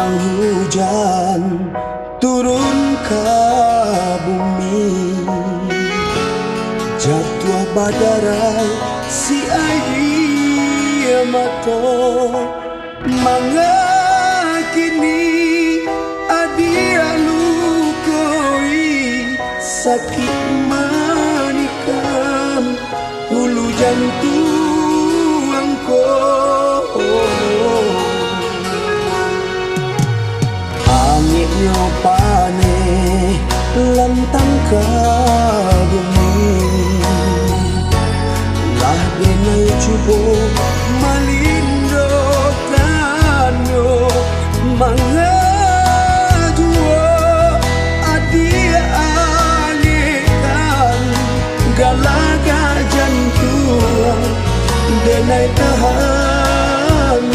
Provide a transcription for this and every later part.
Sang hujan turun ke bumi, jatuh badarai si air mata, mengakini adia lukoi sakit manikam hulu jantung angko. Angitnya pane lantang ke bumi, lah denai cubo malindokanyo mangajua adia alikan galaga jantung denai tahankan.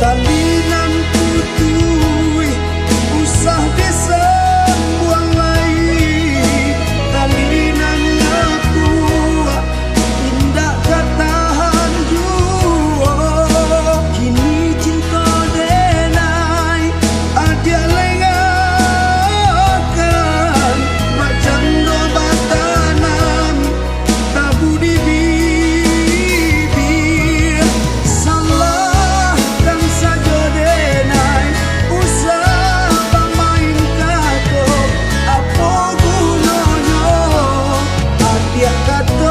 Talinan putui usah disembuang lagi, talinan aku indah katahan jua. Kini cinta denai adia lengakan, macam obat tanam tabu di bibir. Salah dan saja denai usah pamain kato, apa gunanya adia katokan.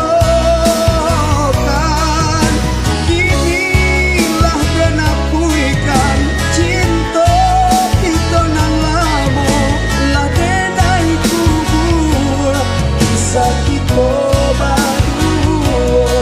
Kinilah dena puikan cinta kita nang lamo, lah denai kubur kisah kita berdua.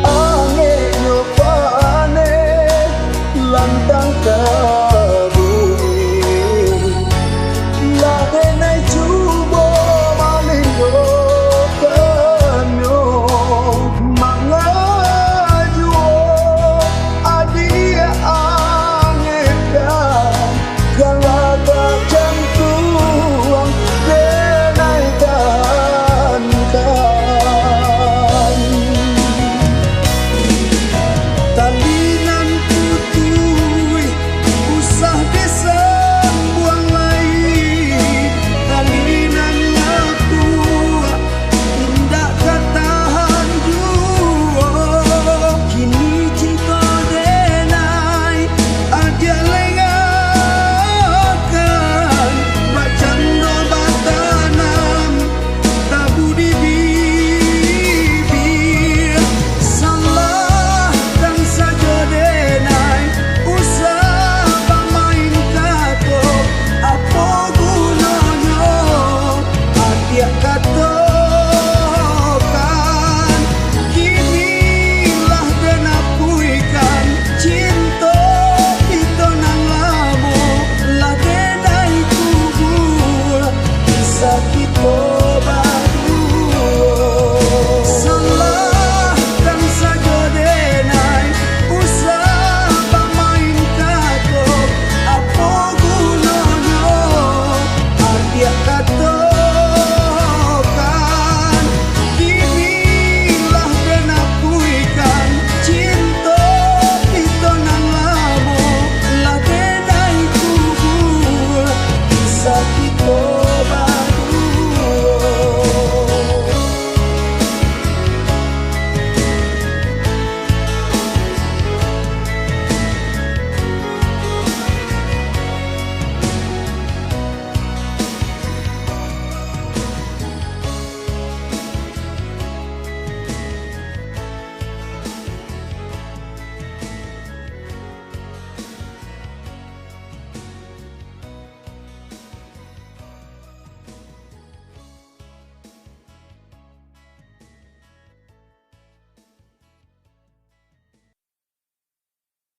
Angin yo pane lantang ke